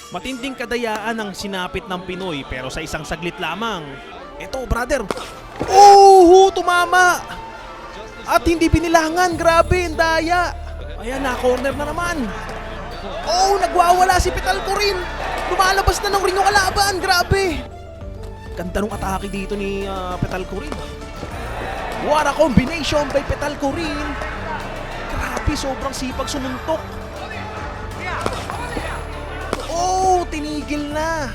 Matinding kadayaan ang sinapit ng Pinoy pero sa isang saglit lamang. Eto, brother. Oh, tumama! At hindi binilangan. Grabe, ang daya. Ayan, na-corner na naman. Oh, nagwawala si Petalco rin. Lumalabas na ng ring yung kalaban. Grabe. Ganda nung atake dito ni Petalco rin. What a combination by Petalco rin. Grabe, sobrang sipag sumuntok. Oh, tinigil na.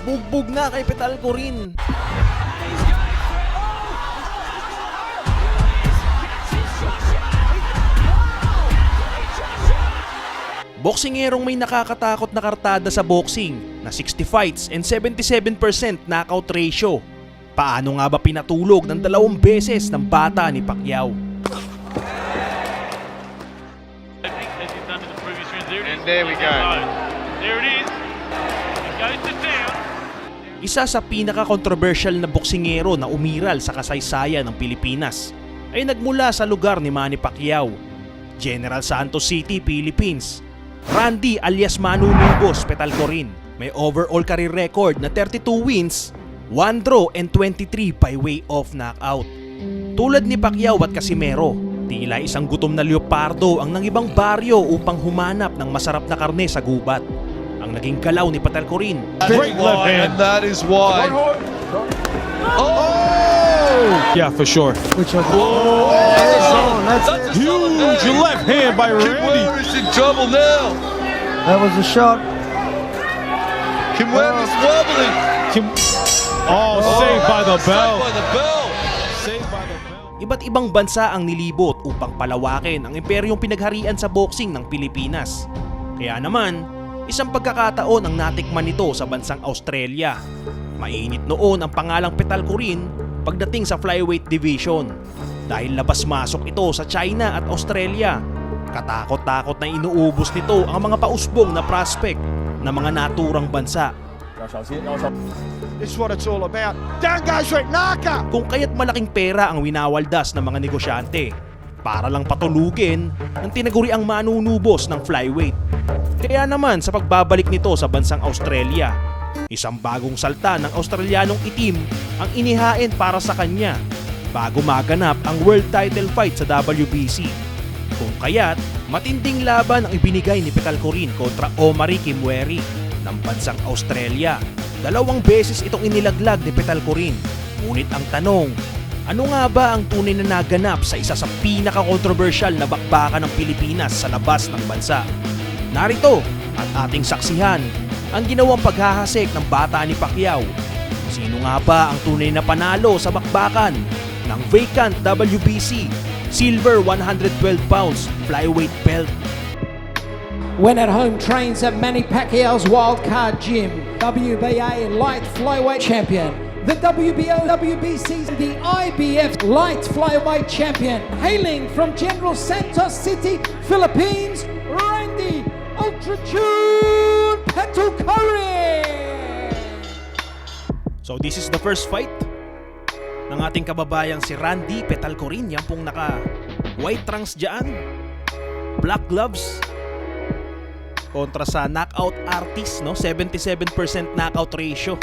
Bugbog na kay Petalco rin. Boksingerong may nakakatakot na kartada sa boxing na 60 fights and 77% knockout ratio. Paano nga ba pinatulog ng 2 beses ng bata ni Pacquiao? And there we go. There it is. It goes to town. Isa sa pinaka-controversial na boksingero na umiral sa kasaysayan ng Pilipinas ay nagmula sa lugar ni Manny Pacquiao, General Santos City, Philippines. Randy alias Manu Lubos Petalco rin may overall career record na 32 wins, 1 draw and 23 by way of knockout. Tulad ni Pacquiao at Casimero, tila isang gutom na leopardo ang nangibang baryo upang humanap ng masarap na karne sa gubat. Ang naging galaw ni Petalco rin. Great left hand. And that is why. Oh! Yeah, for sure. Oh! That's it. Huge left hand by Randy. Kimura is in trouble now. That was a shot. Kimura's wobbling. Saved by the bell. Saved by the bell. Saved by the bell. Iba't ibang bansa ang nilibot upang palawakin ang imperyong pinagharian sa boxing ng Pilipinas. Kaya naman, isang pagkakataon ang natikman nito sa bansang Australia. Mainit noon ang pangalang Petalco rin pagdating sa flyweight division. Dahil labas-masok ito sa China at Australia. Katakot-takot na inuubos nito ang mga pausbong na prospect ng mga naturang bansa. This is what it's all about. Down goes Rick Naka. Kung kaya't malaking pera ang winawaldas ng mga negosyante para lang patulugin ng tinaguriang manunubos ng flyweight. Kaya naman sa pagbabalik nito sa bansang Australia, isang bagong salta ng Australianong itim ang inihain para sa kanya bago maganap ang world title fight sa WBC. Kung kaya't matinding laban ang ibinigay ni Petalco rin kontra Omari Kimweri ng bansang Australia. 2 beses itong inilaglag ni Petalco rin. Ngunit ang tanong, ano nga ba ang tunay na naganap sa isa sa pinaka-controversial na bakbakan ng Pilipinas sa labas ng bansa? Narito at ating saksihan ang ginawang paghahasik ng bata ni Pacquiao. Sino nga ba ang tunay na panalo sa bakbakan ng vacant WBC Silver 112 pounds flyweight belt? When at home trains at Manny Pacquiao's Wildcard Gym, WBA light flyweight champion, the WBO, WBC, the IBF light flyweight champion, hailing from General Santos City, Philippines, Randy Ultra Tune Petalco rin. So this is the first fight ng ating kababayang si Randy Petalco rin. Yan pong naka white trunks dyan, black gloves, kontra sa knockout artist, no? 77% knockout ratio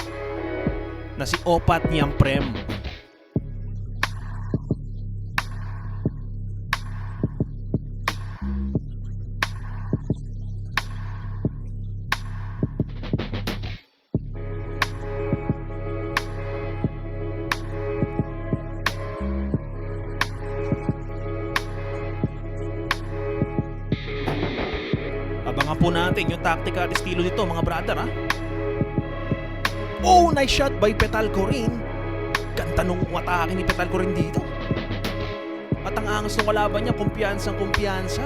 na si Opat Niamprem. Abangan po natin yung taktika at estilo nito, mga brother, ha? Oh, nice shot by Petalco rin. Ganda nung atake ni Petalco rin dito. At ang angas ng kalaban niya, kumpiyansang kumpiyansa.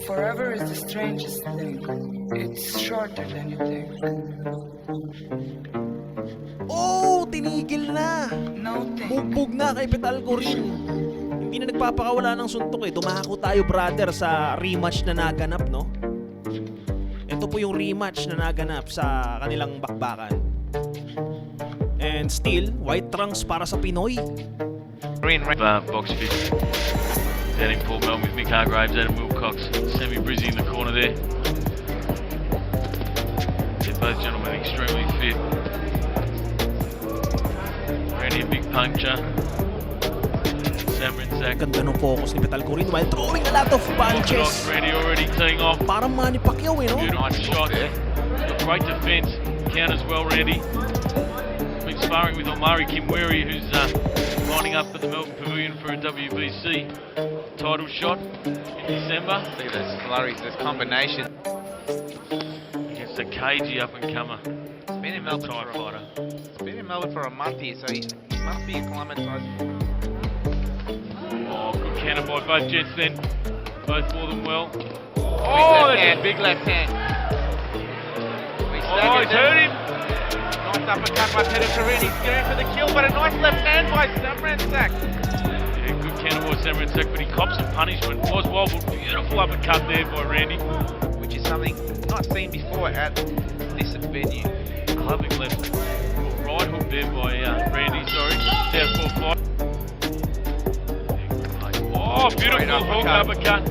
Forever is the strangest thing. It's shorter than you think. Oh, tinigil na. No thing. Bugbog na kay Petal Corin. Hindi na nagpapakawala ng suntok eh. Dumako tayo brother sa rematch na naganap, no? Ito po yung rematch na naganap sa kanilang bakbakan. And still, white trunks para sa Pinoy. Box fit. Down in Port Melbourne with Mick Hargraves, Adam Wilcox, Sammy Brizzy in the corner there. They're both gentlemen extremely fit. Randy a big puncher. Sam Rinzak. Ganda ng focus ni Petal Corin while throwing a lot of punches. Randy already teeing off. Parang Manny Pacquiao eh, no? Nice shot. Got great defence. Counters well, Randy. Been sparring with Omari Kimweri, who's lining up at the Melbourne Pavilion for a WBC title shot in December. Look at those flurries, this combination. Against a cagey up-and-comer. He's been in Melbourne Thai fighter. He's been in Melbourne for a month here, so he must be acclimatised. Oh, good counter by both gents then. Both for them well. Big left hand. Oh, he's hurt him. Nice uppercut by Petal Corin. He's going for the kill, but a nice left hand by Sam Rinzak. Yeah, good counter by Sam Rinzak, but he cops some punishment. Was wild, but beautiful uppercut there by Randy. Which is something not seen before at this venue. Clubbing left. Right hook there by Randy, sorry. Southpaw fight. Oh, beautiful hook uppercut.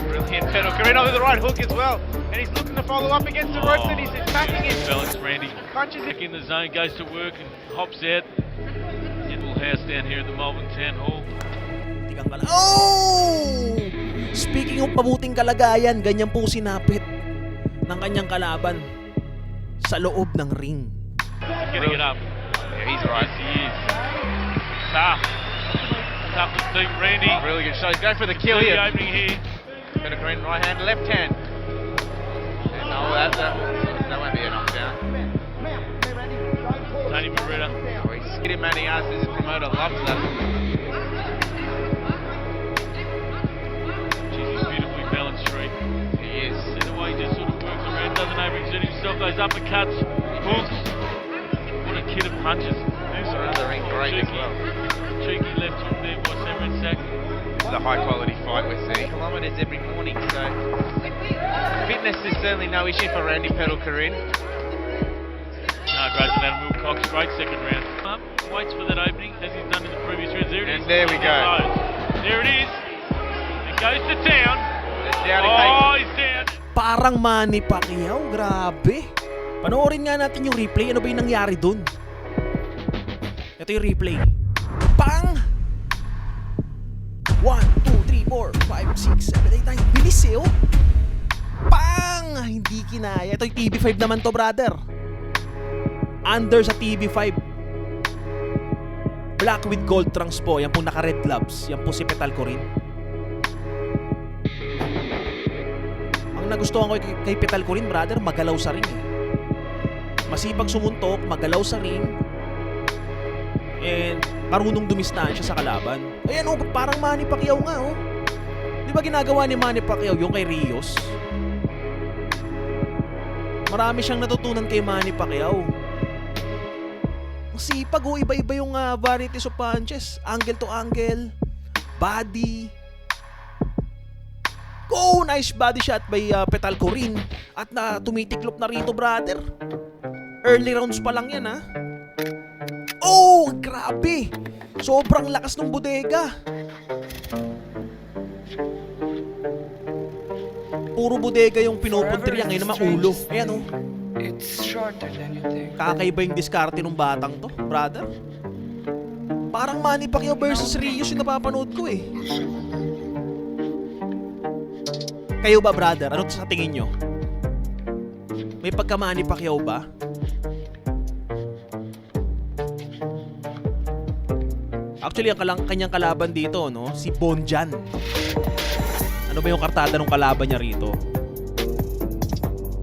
Brilliant Petal Corin over the right hook as well. And he's looking to follow up against the ropes and he's attacking him. Balance, Randy. Punches Back it. in the zone, goes to work and hops out. His little house down here at the Melbourne Town Hall. Oh! Speaking of mabuting kalagayan, ganyan po sinapit ng kanyang kalaban sa loob ng ring. Getting it up. Yeah, he's right. Yes, he is. Tough. Tough to team Randy. Really good shot. He's going for the kill The here. opening here. Petal Corin right hand, left hand. And no, that won't be a knockdown. Tony Beretta. Oh, he's hit him, Manny Arce. His promoter loves that. Jeez, he's beautifully balanced streak. He is. See the way he just sort of works around, doesn't overexert himself. Those uppercuts, hooks. What a kid of punches. Moves around the ring great as well. Cheeky left hook there by Sam Rinzak. This is a high quality fight we're seeing. Kilometres every morning, so fitness is certainly no issue for Randy Petal Corin. Hargraves and Adam Wilcox, great second round. Waits for that opening as he's done in the previous rounds. There it is. And there we go. There it is. It goes to town. And down he Oh, he's down. Parang Manny Pacquiao, grabe. Panoorin nga natin yung replay. Ano ba yung nangyari dun? Ito yung replay. Pang! 1, 2, 3, 4, 5, 6, 7, 8, 9. Bilis eh, oh! Pang! Hindi kinaya. Ito yung TV5 naman to, brother. Under sa TV5. Black with gold trunks po. Yan po naka-red gloves. Yan po si Petal Corin. Ang nagustuhan ko kay Petal Corin, brother, magalaw sa ring eh. Masipag sumuntok, magalaw sa ring, and marunong dumistansya sa kalaban. Ayan oh, parang Manny Pacquiao nga oh. Di ba ginagawa ni Manny Pacquiao yung kay Rios? Marami siyang natutunan kay Manny Pacquiao. Masipag oh, iba-iba yung varieties of punches. Angle to angle, body. Oh, nice body shot by Petal Corin. At na tumitiklop na rito, brother. Early rounds pa lang yan, ha? Oh, grabe! Sobrang lakas ng bodega. Puro bodega yung pinupuntirya ngayon na maulo. Ayan, oh. It's shorter than you think. Kakaiba yung diskarte ng batang to, brother. Parang Manny Pacquiao versus Rios yung napapanood ko, eh. Kayo ba, brother? Ano sa tingin nyo? May pagka Manny Pacquiao ba? Actually, ang kanyang kalaban dito, no? Si Bonjan. Ano ba yung kartada ng kalaban niya rito?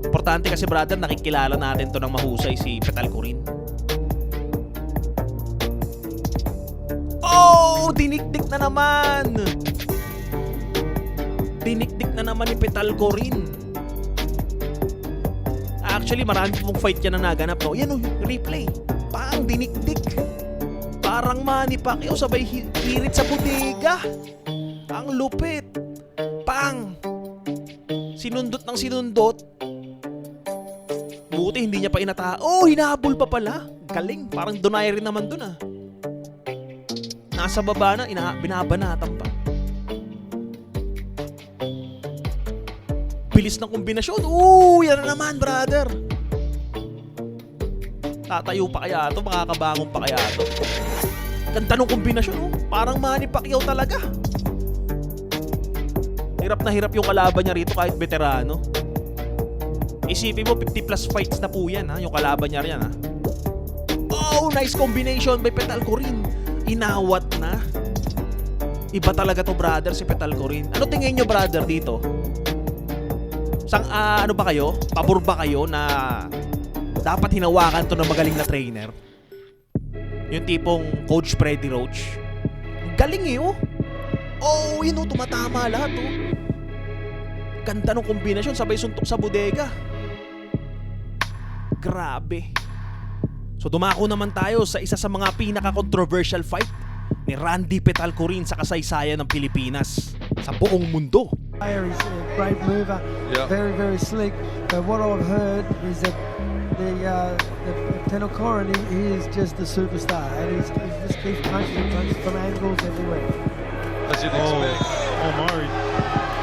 Importante kasi, brother, nakikilala natin to ng mahusay si Petal Corin. Oh! Dinikdik na naman! Dinikdik na naman ni Petalco rin. Actually, marami pong fight yan na naganap, no? Yan o, replay. Pang dinikdik. Parang Manny Pacquiao sabay hirit sa bodega. Ang lupit. Pang. Sinundot ng sinundot. Buti hindi niya pa inata. Oh, hinahabol pa pala. Galing. Parang Donaire rin naman dun, ah. Nasa baba na, binabanatan pa. Bilis ng kombinasyon. Yan na naman, brother. Tatayo pa kaya ito? Makakabangon pa kaya ito? Ganda ng kombinasyon, oh. Parang Manny Pacquiao talaga. Hirap na hirap yung kalaban niya rito kahit veterano. Isipin mo, 50 plus fights na po yan, ha? Yung kalaban niya rin, ha? Oh, nice combination by Petalco rin. Inawat na. Iba talaga to, brother, si Petalco rin. Ano tingin nyo, brother, dito? Ano ba kayo? Pabor ba kayo na dapat hinawakan to ng magaling na trainer? Yung tipong Coach Freddy Roach. Galing eh, oh. Oh, yun oh, tumatama lahat, oh. Ganda ng kombinasyon, sabay suntok sa bodega. Grabe. So dumako naman tayo sa isa sa mga pinaka-controversial fight ni Randy Petalco rin sa kasaysayan ng Pilipinas sa buong mundo. He's a great mover, very, very slick. But what I've heard is that the Petalco, he is just a superstar, and he just keeps punching from angles everywhere. As you'd expect. Omari.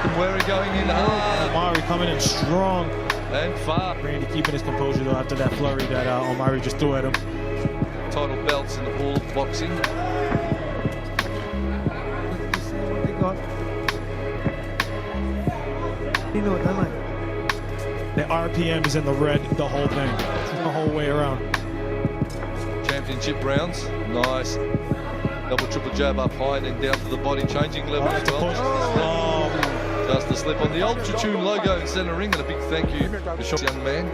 Kimweri going in hard Omari coming in strong. and far. Randy keeping his composure though after that flurry that Omari just threw at him. Title belts in the pool of boxing. You see what they got? You know it, don't they? The RPM is in the red the whole thing, the whole way around. Championship rounds. Nice. Double triple jab up high and then down to the body, changing level as well. Just a slip on the Ultra Tune logo in centre ring, and a big thank you to this young man.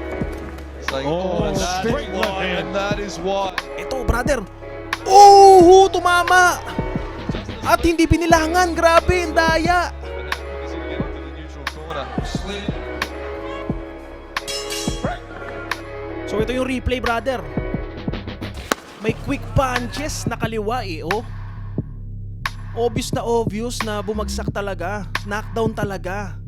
Saying, Oh, and that is straight left why, hand. and that is why. Ito, brother. Oh, tumama. At hindi binilangan. Grabe, ang daya. Easy to get into the neutral corner. So ito yung replay, brother. May quick punches na kaliwa eh, oh. Obvious na bumagsak talaga. Knockdown talaga.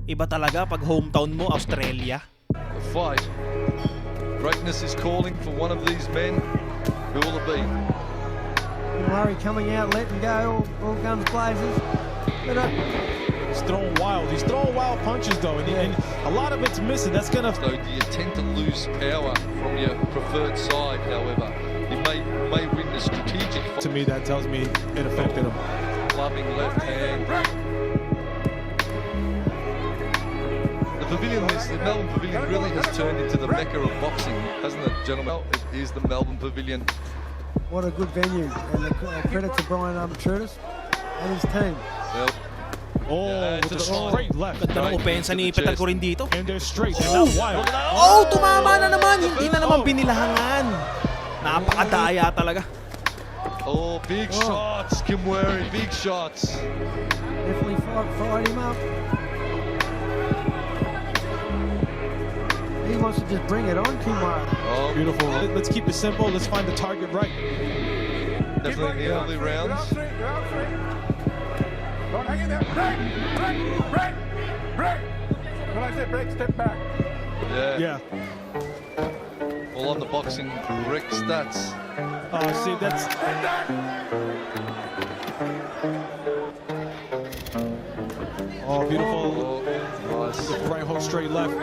Iba talaga pag hometown mo, Australia. The fight. Greatness is calling for one of these men. Who will it be? Murray coming out, letting go, all guns blazers. But, He's throwing wild. He's throwing wild punches though, and a lot of it's missing. That's gonna. So do you tend to lose power from your preferred side, however? You may win the strategic To me, that tells me it affected him. clubbing left hand. The pavilion, the Melbourne Pavilion really has turned into the mecca of boxing, hasn't it, gentlemen? It is the Melbourne Pavilion. what a good venue, and the credit to Brian Trutis and his team. Well, Oh, Yeah, with to the the side. straight left. Ganda ng opensa ni Petalco rin dito. And they're straight. They're not wild. Oh, tumama na naman. Hindi na naman binilangan. Napakadaya talaga. oh, big shots, Kimweri, big shots. Definitely fired him up. He wants to just bring it on, Kimura. Oh, Beautiful. Let's keep it simple. Let's find the target right. definitely in the early rounds. Don't hang in there. Break. When I say break, step back. Yeah. Yeah. All on the boxing rec stats. See, that's. Oh, beautiful. Oh, nice. Right hook, straight left.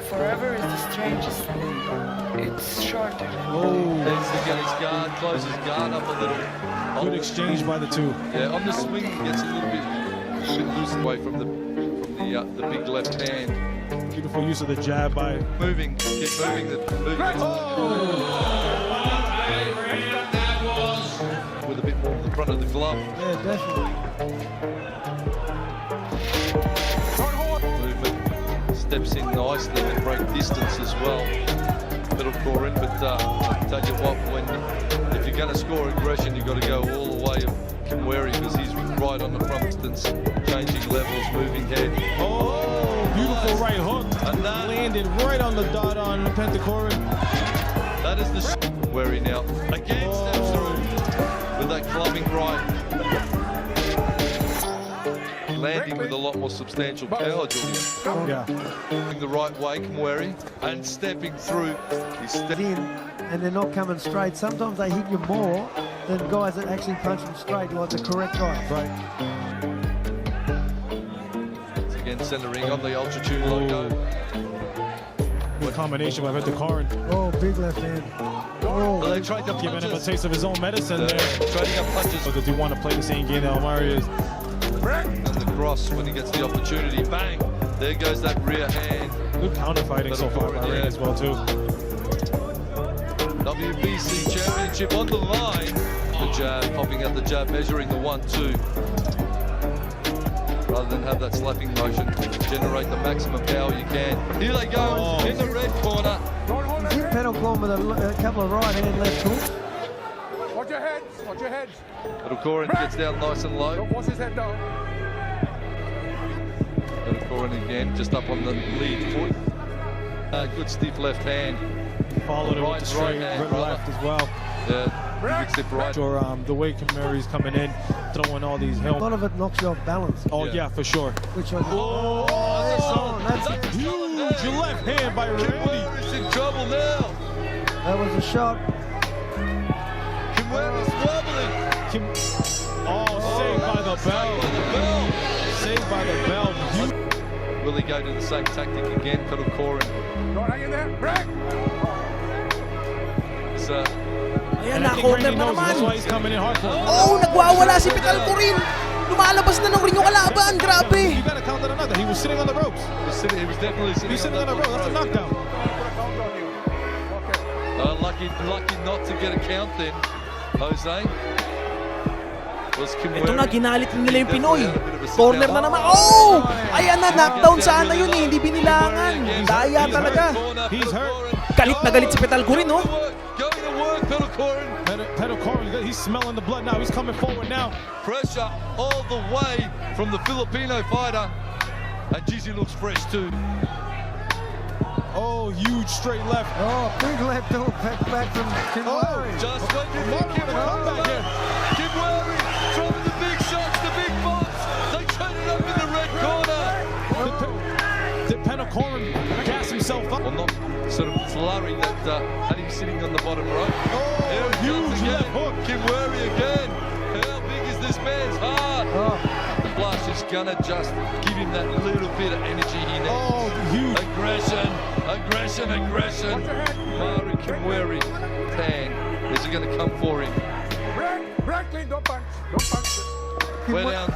Forever is the strangest thing. It's shorter. Tends to get his guard, close his guard up a little. Good exchange by the two. Yeah, on the swing he gets a little bit loose away from the big left hand. Beautiful use of the jab by. Moving, keep moving with a bit more of the front of the glove. Yeah, definitely. Movement steps in nicely and break distance as well. Middle core in, but I tell you what, if you're going to score aggression, you've got to go all the way of Kimweri because he's right on the front distance, changing levels, moving head. Oh, beautiful right hook. And that- Landed right on the dot on Pentacorin. That is the where he now again steps through with that clubbing right. Landing with a lot more substantial power, Julian. Yeah. Going the right way, Kimweri, and stepping through. He's In, and they're not coming straight. Sometimes they hit you more than guys that actually punch them straight, like the correct guys. Right. again centering on the Ultra Tune logo. Good combination by Pentacorin. Oh, big left hand. Oh, Well, they tried to Giving him a punches. taste of his own medicine there. Trading up punches. So does he want to play the same game that Omari is? And the cross when he gets the opportunity. Bang! There goes that rear hand. Good counter fighting so far by Ray as well too. WBC Championship on the line. The jab, popping out the jab, measuring the 1-2. Rather than have that slapping motion, generate the maximum power you can. Here they go in the red corner. hit Pentacorin with a couple of right hand, left hooks. Watch your heads, watch your heads. Pentacorin gets down nice and low. Don't force his head down. Pentacorin again, just up on the lead foot. Good stiff left hand. Followed it with Right, the straight right hand, right brother. left as well. Big step right. Or the way Kimuri's coming in, throwing all these A helmets. lot of it knocks you off balance. Oh Yeah. yeah, for sure. Which one? Oh, that's it. Huge left hand by Randy. Kimweri's in trouble now. That was a shot. Kimweri's wobbling. Saved by the bell. Saved by the bell. Will he go to the same tactic again, Pentacorin? Don't hang in there. Break. It's, Ayan And I na, think corner Randy na knows naman. that's why he's coming in hard for him. Oh, nagwawala si Pentacorin. Lumalabas na ng ring yung kalaban. Grabe. He better count that another. He was sitting on the ropes. he was definitely sitting, He's sitting on the ropes. That's a knockdown. Lucky not to get a count then, Jose. Was Kimweri. Ito na, ginalit nila yung Pinoy. Corner na naman. Oh! Ayan na, knockdown sana yun eh. Hindi binilangan. Daya talaga. He's hurt. Galit na galit si Pentacorin, no? Going to work, Pentacorin. Pentacorin, he's smelling the blood now. He's coming forward now. Pressure all the way from the Filipino fighter. And Jizzy looks fresh too. Oh, huge straight left. Oh, big left hook back from Kimweri. Just when you think Kimweri. Kimweri throwing the big shots, the big bombs. They turn it up in the red corner. Did Pentacorin gas himself up? Well, not sort of flurry that had him sitting on the bottom rope. There it huge comes again. left hook. Kimweri again. How big is this man's heart? Oh, Flush is gonna just give him that little bit of energy he needs. Oh, huge. Aggression. Mari Kimweri, Pan, is he gonna come for him? Break clean, don't punch. Don't punch. We're down.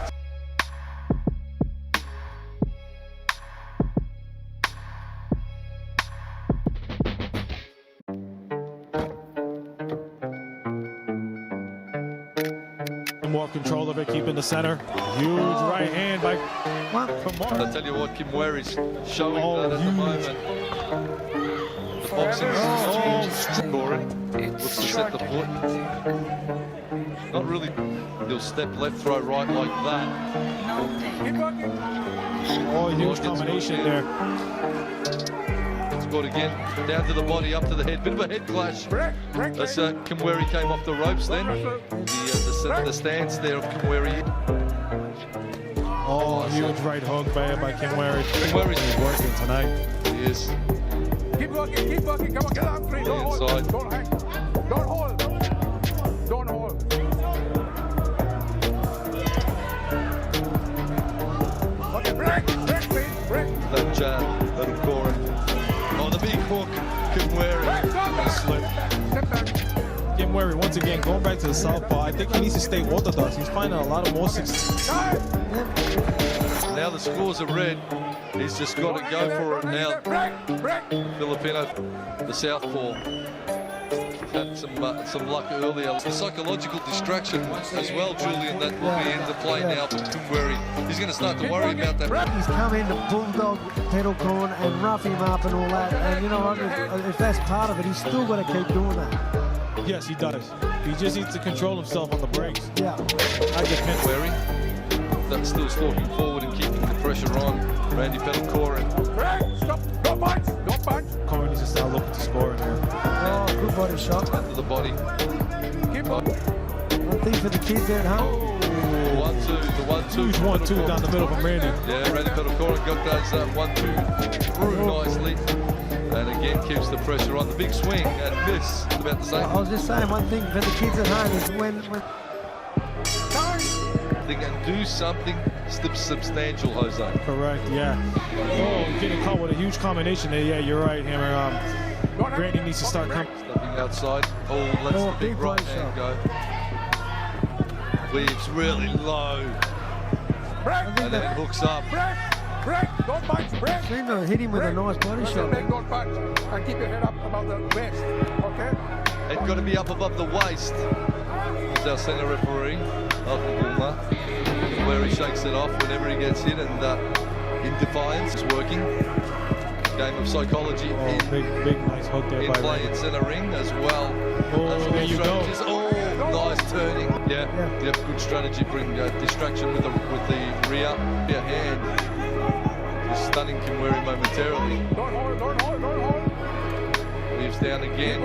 More control of it, keeping the center. Huge right hand by I tell you what, Kimweri's showing that at the huge. moment. The boxing looks to set the foot. Not really. He'll step left, throw right like that. Keep working. Oh, huge combination there. Scored again, down to the body, up to the head. Bit of a head clash. Break That's clean. Kimweri came off the ropes then. The stance there of Kimweri. Oh, huge right hook by Kimweri. Kimweri's working tonight. He is. Keep working, keep working. Come on, get out free. Don't hold. Inside. Don't hang. Don't hold. Don't hold. Okay, break clean. Break. That jab, that'll score it. Oh, the big hook, Kimweri. Slip. Step back. Kimweri, once again, going back to the southpaw. I think he needs to stay orthodox. He's finding a lot of more success. Now the scores are red. He's just got to go for it now. Break. Filipino, the southpaw. Had some luck earlier. The psychological distraction as well, Julian, that will be into play now for Kimweri. He's going to start to worry about that. He's come in to bulldog Pentacorin and rough him up and all that. And you know what? If that's part of it, he's still got to keep doing that. Yes, he does. He just needs to control himself on the brakes. Yeah. I get Kimweri. that's still stalking forward and keeping the pressure on Randy Pettelcorin. Corey needs to start looking to score in here. Oh, good body shot. Under the body. One thing for the kids there at home. The 1-2, the 1-2. Huge 1-2 down the middle from Randy. Yeah, Randy Pettelcorin got those 1-2 through nicely. And again keeps the pressure on. The big swing and miss. About the same. I was just saying, one thing for the kids at home is when They can do something substantial, Jose. Correct, yeah. Oh, getting caught with a huge combination there. Yeah, you're right, Hammer. Randy needs to start coming. Stepping outside. Oh, lets the big right hand go. Weaves really low. And then it hooks up. seemed to hit him with a nice body shot. It's got to be up above the waist. There's our centre referee, Alton Bulmer, where he shakes it off whenever he gets hit, and in defiance is working. Game of psychology Oh, big, nice hook there in by play Randy. in centre ring as well. Oh, As there you go. strategies. Oh, nice turning. Yeah, good strategy. Bring distraction with the rear hand. Just stunning Kimweri momentarily. Weaves down again,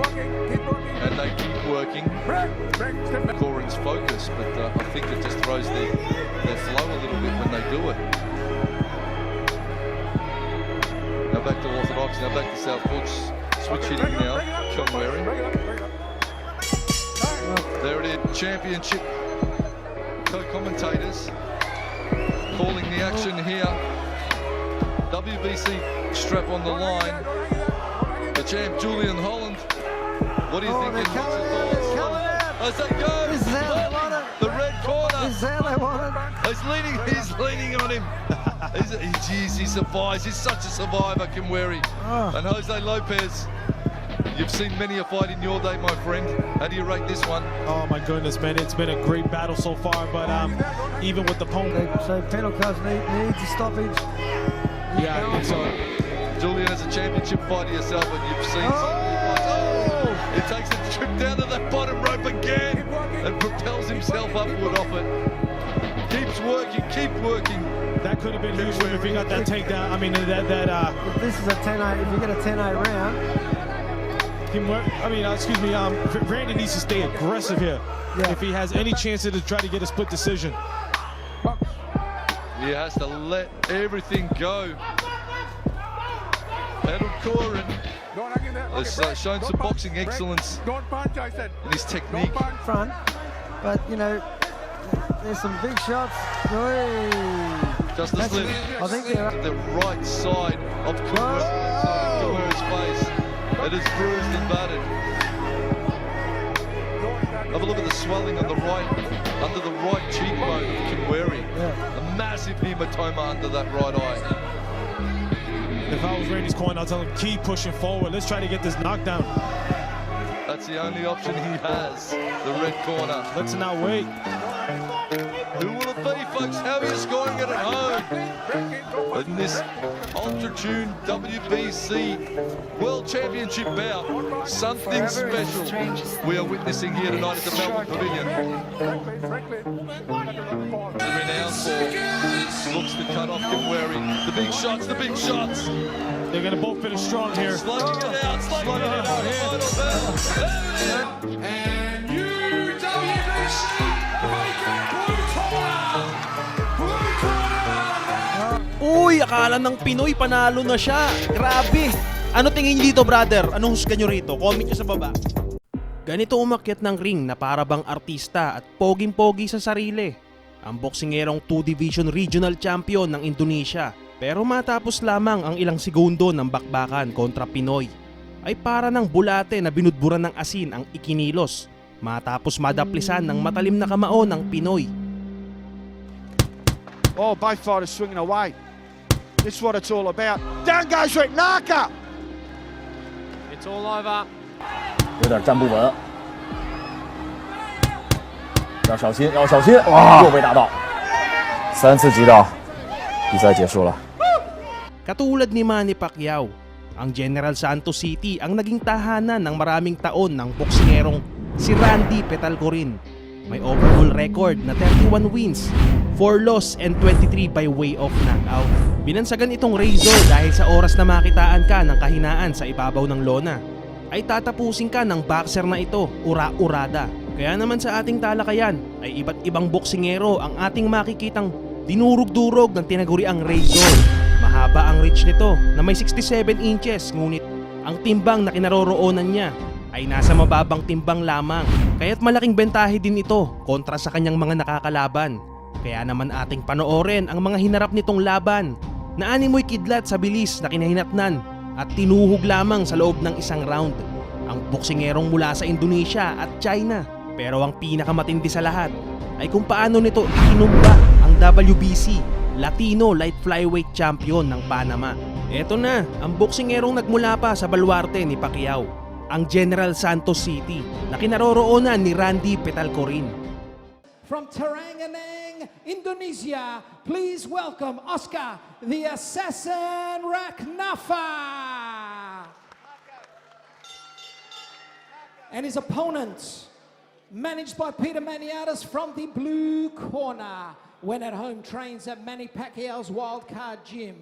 and they keep working. Corin's focus, but I think it just throws their flow a little bit when they do it. Now back to orthodox. Now back to Southport. Switch hitting now. Kimweri. There it is. Championship co-commentators calling the action here. WBC strap on the line. The champ Julian Holland. What do you think? They're coming out. As they go, This is how they want it. the red corner. This is how they want it. He's leaning on him. He survives. He's such a survivor, Kimweri. And Jose Lopez. You've seen many a fight in your day, my friend. How do you rate this one? Oh my goodness, man! It's been a great battle so far, but even with the opponent, So Pettelcorin needs a stoppage. yeah, I think so. Julian is a championship fighter yourself, and you've seen some of the fights. Oh! He takes a trip down to that bottom rope again and propels himself upward off it. Keeps working, keep working. That could have been huge for him if he got that takedown. I mean, If this is a 10-8, if you get a 10-8 round, Randy needs to stay aggressive here. Yeah. If he has any chance to try to get a split decision. He has to let everything go. Pettelcorin has shown some boxing excellence in his technique. front, but you know, there's some big shots. Oi. Just a slip. I think they're The right side of Kimweri's face. It is bruised and battered. Have a look at the swelling on the right, under the right cheekbone of Kimweri. A massive hematoma under that right eye. If I was Randy's corner, I'll tell him keep pushing forward. Let's try to get this knockdown. That's the only option he has, the red corner. Let's not wait. Who will it be, folks? How are you scoring it at home? In this Ultra Tune WBC World Championship bout, something special we are witnessing here tonight at the Melbourne Pavilion. The renown for looks to cut off Kimweri. The big shots, the big shots. They're gonna both finish strong here. Slugging it out, slugging it out. Final bell. There it is. Uy, akala ng Pinoy panalo na siya. Grabe. Ano tingin niyo dito, brother? Anong husga nyo rito? Comment nyo sa baba. Ganito umakyat ng ring na para bang artista at poging-pogi sa sarili. Ang boksingerong 2-division regional champion ng Indonesia. Pero matapos lamang ang ilang segundo ng bakbakan kontra Pinoy, ay para ng bulate na binudburan ng asin ang ikinilos matapos madaplisan ng matalim na kamao ng Pinoy. Oh, both fighters swinging away. This is what it's all about. Down goes Rick Naka. It's all over. 有点站不稳，要小心，要小心！哇，又被打到，3次击倒，比赛结束了。 Katulad ni Manny Pacquiao, ang General Santos City ang naging tahanan ng maraming taon ng boksingerong si Randy Pettelcorin. May overall record na 31 wins, 4 loss and 23 by way of knockout. Binansagan itong Razor dahil sa oras na makitaan ka ng kahinaan sa ibabaw ng lona, ay tatapusin ka ng boxer na ito, ura-urada. Kaya naman sa ating talakayan ay iba't ibang boksingero ang ating makikitang dinurog-durog ng tinaguriang Razor. Mahaba ang reach nito na may 67 inches, ngunit ang timbang na kinaroroonan niya ay nasa mababang timbang lamang. Kaya't malaking bentahe din ito kontra sa kanyang mga nakakalaban. Kaya naman ating panoorin ang mga hinarap nitong laban na animoy kidlat sa bilis na kinahinatnan at tinuhog lamang sa loob ng isang round ang boksingerong mula sa Indonesia at China. Pero ang pinakamatindi sa lahat ay kung paano nito itinumba ang WBC Latino Light Flyweight Champion ng Panama. Eto na ang boksingerong nagmula pa sa baluarte ni Pacquiao, ang General Santos City na kinaroroonan ni Randy Petalcorin. From Terengganu, Indonesia, please welcome Oscar the Assassin Raknafa. And his opponent, managed by Peter Maniatis from the blue corner, when at home trains at Manny Pacquiao's Wildcard Gym.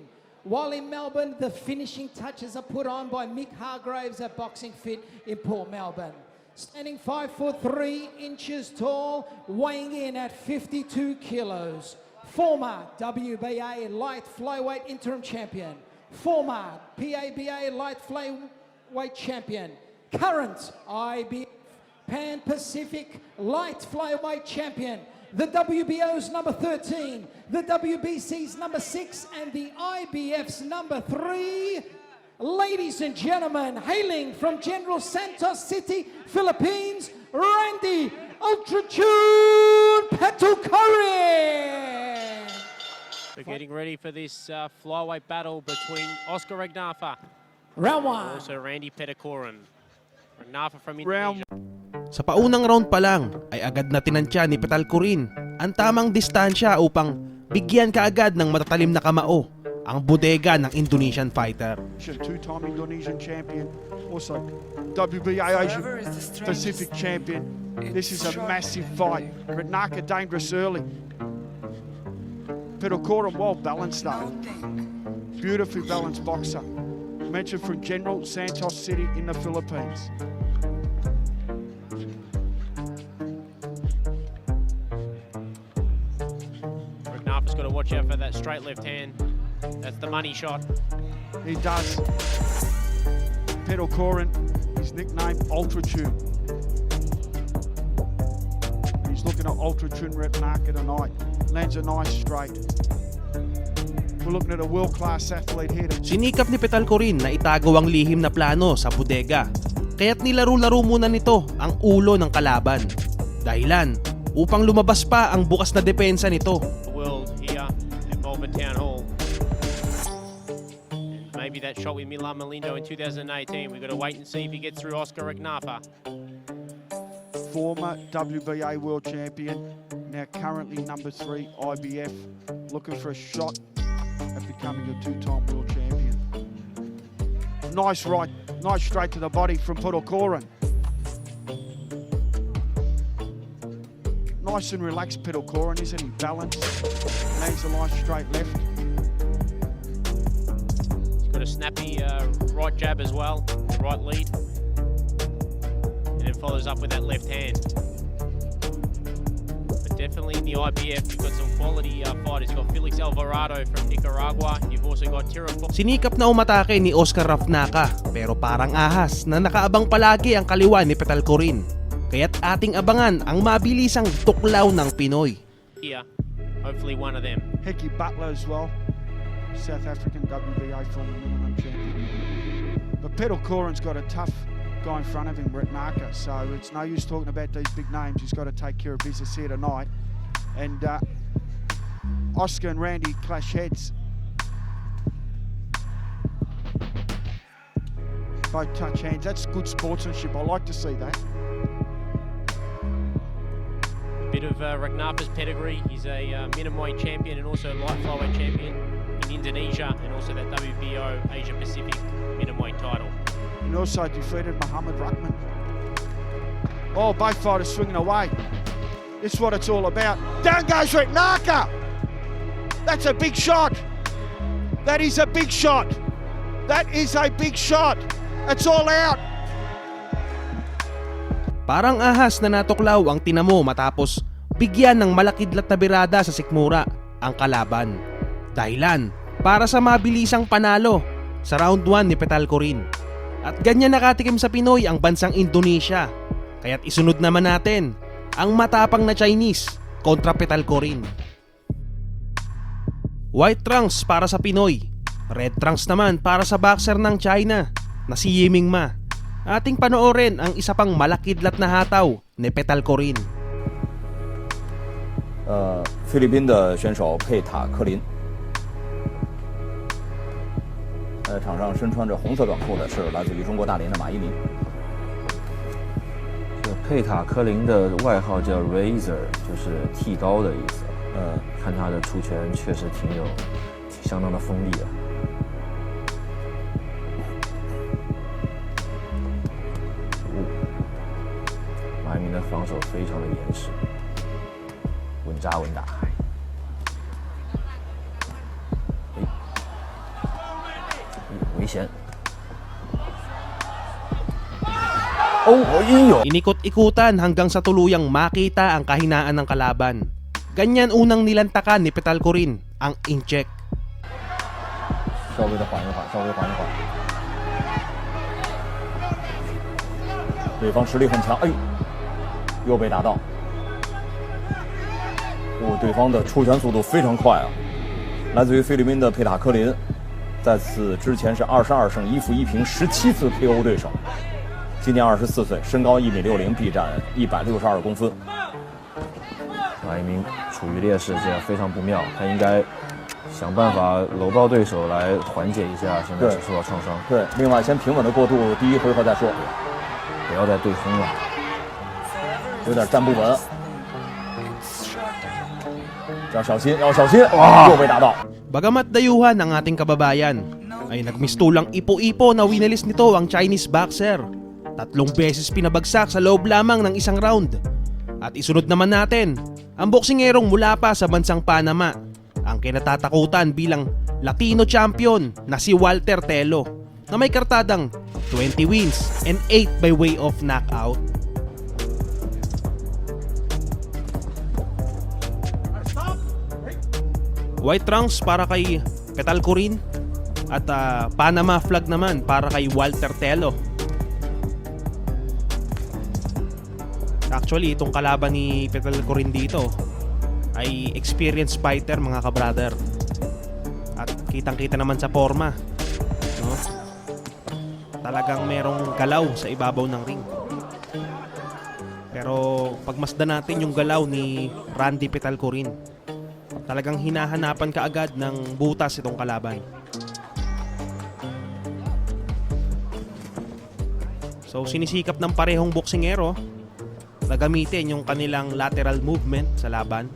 While in Melbourne, the finishing touches are put on by Mick Hargraves at Boxing Fit in Port Melbourne. Standing 5'3" tall, weighing in at 52 kilos. Former WBA Light Flyweight Interim Champion. Former PABA Light Flyweight Champion. Current IBF Pan Pacific Light Flyweight Champion. The WBO's number 13, the WBC's number 6, and the IBF's number 3. Ladies and gentlemen, hailing from General Santos City, Philippines, Randy Ultrachun Petalcorin. We're getting ready for this flyweight battle between Oscar Raknafa Round and 1. also Randy Petalcorin. Raknafa from Indonesia. Sa paunang round pa lang ay agad na tinantya ni Petalcorin ang tamang distansya upang bigyan kaagad ng matatalim na kamao ang bodega ng Indonesian fighter. Two-time Indonesian champion, also WBA Asia Pacific champion. This is a massive fight. Raknafa dangerous early. Petalcorin well balanced though. Beautifully balanced boxer. Mentioned from General Santos City in the Philippines. Raknafa's got to watch out for that straight left hand. That's the money shot. He does. Petalcorin, his nickname Ultrachun. He's looking at Ultrachun Raknafa tonight. Lands a nice straight. We're looking at a world-class athlete here. Sinikap ni Petalcorin na itago ang lihim na plano sa bodega. Kaya't nilaro-laro muna nito ang ulo ng kalaban. Dahilan upang lumabas pa ang bukas na depensa nito. The world here at Melbourne Town Hall. And maybe that shot with Milan Malindo in 2018. We've got to wait and see if he gets through Oscar Raknafa. Former WBA world champion, now currently number 3 IBF, looking for a shot at becoming a two-time world champion. Nice right, nice straight to the body from Petalcorin. Nice and relaxed Petalcorin, isn't he? Balanced, lands a nice straight left. He's got a snappy right jab as well, the right lead. And then follows up with that left hand. But definitely in the IBF, you've got some quality fighters. You've got Felix Alvarado from Nicaragua. You've also got Tirafo. Sinikap na umatake ni Oscar Raknafa pero parang ahas na nakaabang palagi ang kaliwa ni Petalcorin. Kaya't ating abangan ang mabilisang tuklaw ng Pinoy. Here, hopefully one of them. Hecky Butler as well, South African WBA former minimum champion. But Petalcorin's got a tough guy in front of him, Raknafa, so it's no use talking about these big names. He's got to take care of business here tonight. And Oscar and Randy clash heads. Both touch hands. That's good sportsmanship. I like to see that. Bit of Raknafa's pedigree. He's a minimum champion and also light flyweight champion in Indonesia, and also that WBO Asia Pacific minimum title. And also defeated Muhammad Rahman. Oh, both fighters swinging away. It's what it's all about. Down goes Retnaka. That's a big shot. That is a big shot. That is a big shot. It's all out. Parang ahas na natuklaw ang tinamo matapos bigyan ng malakidlat na birada sa sikmura ang kalaban. Dahilan para sa mabilisang panalo sa round 1 ni Petalcorin. At ganyan nakatikim sa Pinoy ang bansang Indonesia. Kaya't isunod naman natin ang matapang na Chinese kontra Petalcorin. White trunks para sa Pinoy, red trunks naman para sa boxer ng China na si Yiming Ma. Ating panoorin ang isa pang malakidlat na hataw ni Petalcorin. 菲律宾的选手佩塔科林，场上身穿着红色短裤的是来自于中国大连的马一鸣。这佩塔科林的外号叫 Razor， 就是剃刀的意思。看他的出拳确实相当的锋利啊。马一鸣的防守非常的严实，稳扎稳打。危险！ Inikot-ikutan hanggang sa tuluyang makita ang kahinaan ng kalaban. Ganyan unang nilantakan ni Petalcorin ang in-check. 稍微的缓一缓，稍微缓一缓。对方实力很强，哎呦，又被打到。对方的出拳速度非常快啊！来自于菲律宾的佩塔科林，在此之前是22胜1负1平，17次 KO 对手。今年24岁，身高1.60米，臂展162公分。马一鸣处于劣势，这样非常不妙，他应该想办法搂抱对手来缓解一下现在所受到创伤。对，另外先平稳的过渡第一回合再说，不要再对轰了，有点站不稳，要小心，要小心！哇，又被打到。 Bagamat dayuhan ng ating kababayan, ay nagmistulang ipo-ipo na winalis nito ang Chinese boxer. 3 beses pinabagsak sa loob lamang ng isang round. At isunod naman natin ang boksingerong mula pa sa bansang Panama, ang kinatatakutan bilang Latino champion na si Walter Telo, na may kartadang 20 wins and 8 by way of knockout. White trunks para kay Petalcorin at Panama flag naman para kay Walter Telo. Actually, itong kalaban ni Petalcorin dito ay experienced fighter, mga ka-brother. At kitang-kita naman sa forma, no? Talagang merong galaw sa ibabaw ng ring. Pero pagmasdan natin yung galaw ni Randy Petalcorin, talagang hinahanapan ka agad ng butas itong kalaban. So sinisikap ng parehong boksingero na gamitin yung kanilang lateral movement sa laban.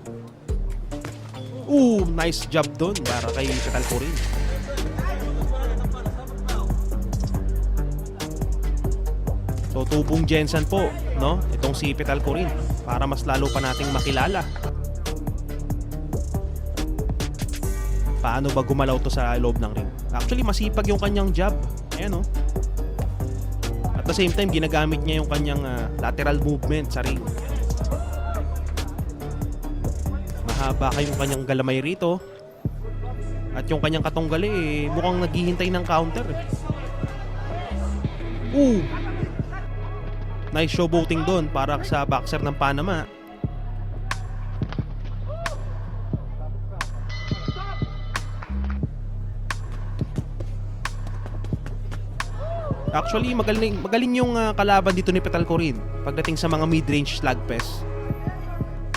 Nice job doon para kay Petalcorin. So tubong Jensen po, no? Itong si Petalcorin para mas lalo pa nating makilala. Paano ba gumalaw to sa loob ng ring? Actually, masipag yung kanyang jab. Ayan, no? At the same time, ginagamit niya yung kanyang lateral movement sa ring. Mahaba kayong kanyang galamay rito. At yung kanyang katunggali, mukhang naghihintay ng counter. Nice showboating doon para sa boxer ng Panama. Actually, magaling yung kalaban dito ni Petalcorin pagdating sa mga mid-range slugfest.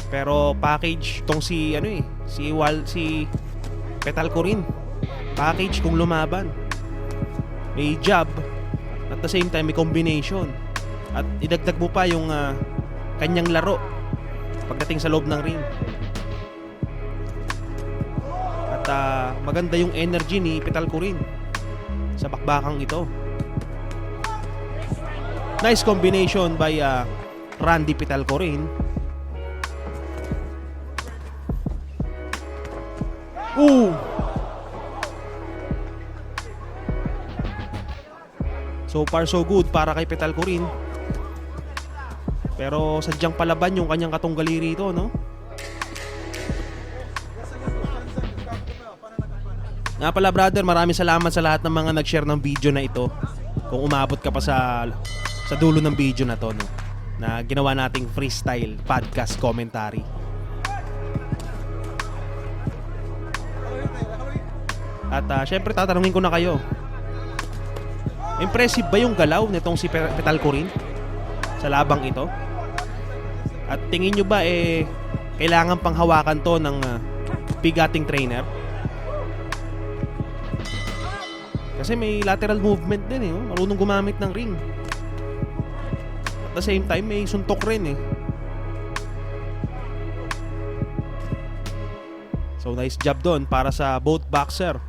Pero package tong si Petalcorin. Package kung lumaban. May jab, at the same time may combination. At idagdag mo pa yung kanyang laro pagdating sa loob ng ring. At maganda yung energy ni Petalcorin sa bakbakang ito. Nice combination by Randy Petalcorin. So far so good para kay Petal Corin. Pero sadyang palaban yung kanyang katunggali rito, no? Nga pala brother, maraming salamat sa lahat ng mga nag-share ng video na ito. Kung umabot ka pa sa dulo ng video na to, no? Na ginawa nating freestyle podcast commentary. At syempre tatanungin ko na kayo, impressive ba yung galaw nitong si Petal Corin sa labang ito? At tingin nyo ba kailangan pang hawakan to ng bigating trainer? Kasi may lateral movement din marunong gumamit ng ring. At the same time may suntok rin So nice job doon para sa both boxer.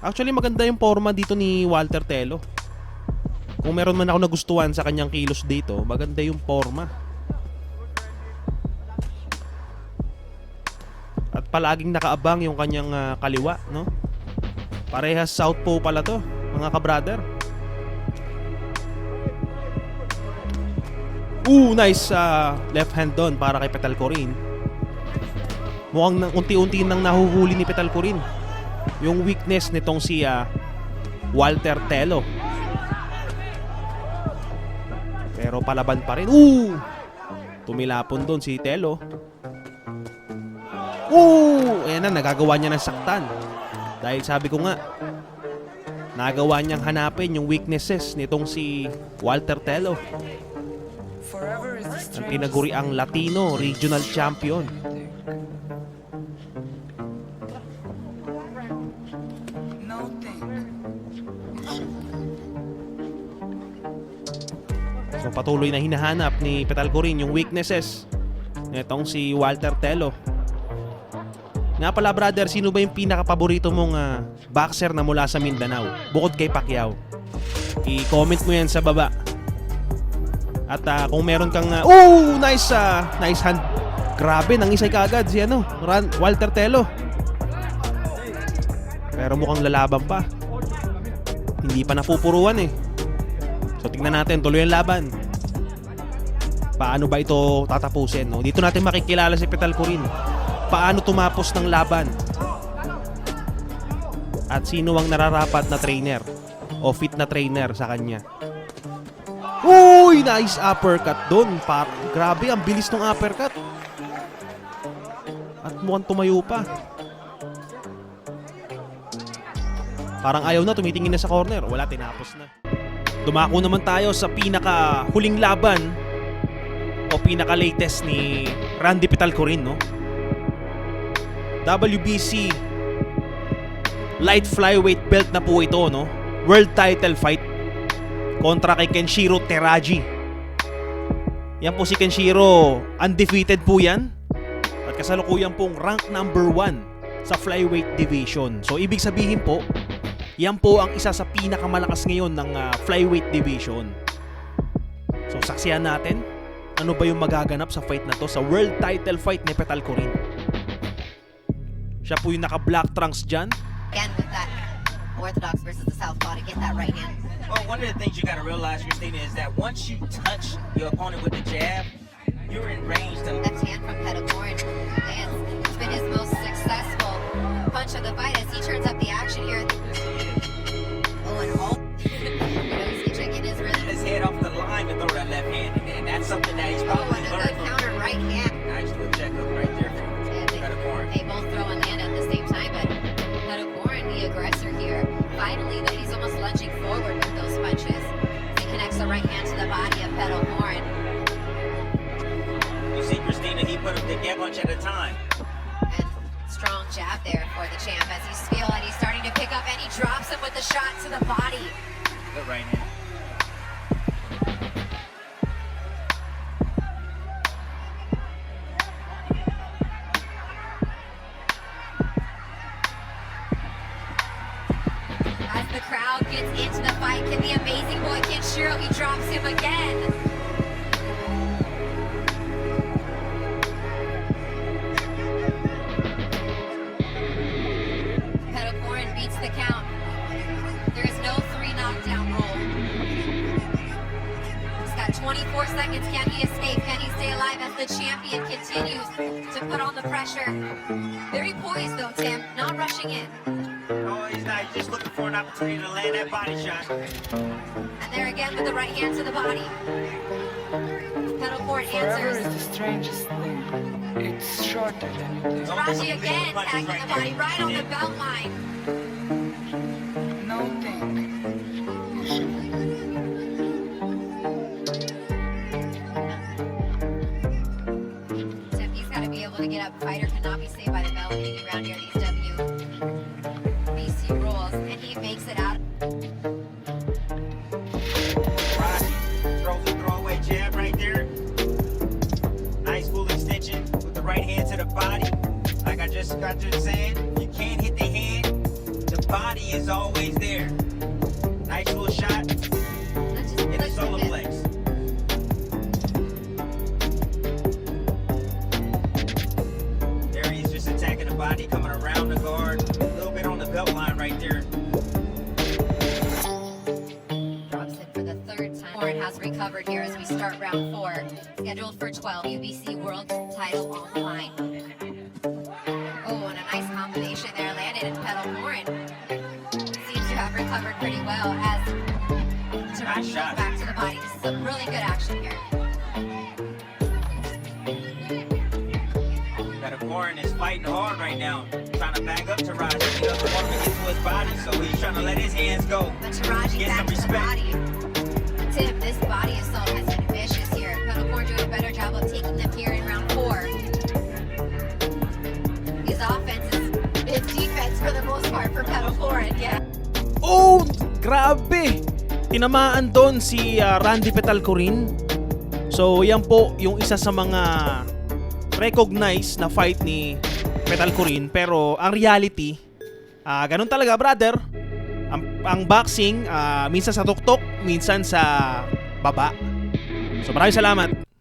Actually maganda yung forma dito ni Walter Telo. Kung meron man ako nagustuhan sa kanyang kilos dito, maganda yung forma. At palaging nakaabang yung kanyang kaliwa, no? Parehas southpaw pala to, mga ka-brother. Nice left hand doon para kay Petal Corin. Mukhang unti-unti nang nahuhuli ni Petal Corin yung weakness nitong si Walter Telo. Pero palaban pa rin. Tumilapon doon si Telo. Ayan na, nagagawa niya ng saktan. Dahil sabi ko nga, nagawa niyang hanapin yung weaknesses nitong si Walter Telo. Ang tinaguri ang Latino Regional Champion. So patuloy na hinahanap ni Petal Corin yung weaknesses nitong si Walter Telo. Nga pala brother, sino ba yung pinaka-paborito mong boxer na mula sa Mindanao bukod kay Pacquiao? I-comment mo yan sa baba. At kung meron kang nice hand. Grabe, nangisay kaagad si Walter Telo. Pero mukhang lalaban pa. Hindi pa napupuruan So tingnan natin, tuloy ang laban. Paano ba ito tatapusin? No? Dito natin makikilala si Petal Corin. Paano tumapos ng laban? At sino ang nararapat na trainer o fit na trainer sa kanya? Nice uppercut doon. Grabe, ang bilis ng uppercut. At mukhang tumayo pa. Parang ayaw na, tumitingin na sa corner. Wala, tinapos na. Dumako naman tayo sa pinaka huling laban o pinaka latest ni Randy Petal Corin, no? WBC light flyweight belt na po ito, no? World title fight kontra kay Kenshiro Teraji. Yan po si Kenshiro, undefeated po yan. At kasalukuyan pong rank number 1 sa flyweight division. So ibig sabihin po, yan po ang isa sa pinakamalakas ngayon ng flyweight division. So saksihan natin ano ba yung magaganap sa fight na to, sa world title fight ni Petal Corin. Siya po yung naka-black trunks dyan. Again with that orthodox versus the southpaw to get that right hand. Well, one of the things you got to realize, Christina, is that once you touch your opponent with the jab, you're in range to left hand from Petal Corin. And it's been his most successful punch of the fight as he turns up the action here. And all he's checking his rhythm. His head off the line to throw that left hand, and that's something that he's probably and a learned good counter right hand. Nice little check up right there from Petal Corin. They both throw and land at the same time, but Petal Corin, the aggressor here, finally, though, he's almost lunging forward with those punches. He connects the right hand to the body of Petal Corin. You see, Christina, he put the jab punch at a time. Strong jab there for the champ as he's feeling he's starting to pick up and he drops him with the shot to the body. Good right hand. As the crowd gets into the fight, can the amazing boy Kenshiro, he drops him again. seconds. Can he escape? Can he stay alive as the champion continues to put on the pressure? Very poised though, Tim, not rushing in. Oh, he's not. He's just looking for an opportunity to land that body shot. And there again with the right hand to the body. Pedal court Forever answers. is the strangest thing. It's shorter than you think. Taraji again tagging the body right on the belt line. No think. Tim, he's got to be able to get up. Fighter cannot be saved by the bell hanging around here. These WBC rules, and he makes it out. Raji throws a throwaway jab right there. Nice full extension with the right hand to the body. Like I just got to saying, you can't hit the hand. The body is always there. Nice little shot. In the solar flex. There he is just attacking the body, coming around the guard. A little bit on the belt line right there. Drops it for the third time. Warren has recovered here as we start round 4. Scheduled for 12. UBC World title on the line. Oh, and a nice combination there landed in Pedal Warren. Seems to have recovered pretty well as Taraji goes back to the body. This is some really good action here. Warren is fighting hard right now, trying to back up Taraji. He doesn't want to get to his body, so he's trying to let his hands go. But Taraji Get back some to the respect. body. Tim, this body assault has been vicious here. Pedal Warren doing a better job of taking them here in round 4. His offense is defense for the most part for Pedal Warren, yeah. Oh, grabe! Tinamaan doon si Randy Petalcorin. So, yan po yung isa sa mga recognized na fight ni Petalcorin. Pero, ang reality, ganun talaga, brother. Ang boxing, minsan sa tuktok, minsan sa baba. So, maraming salamat.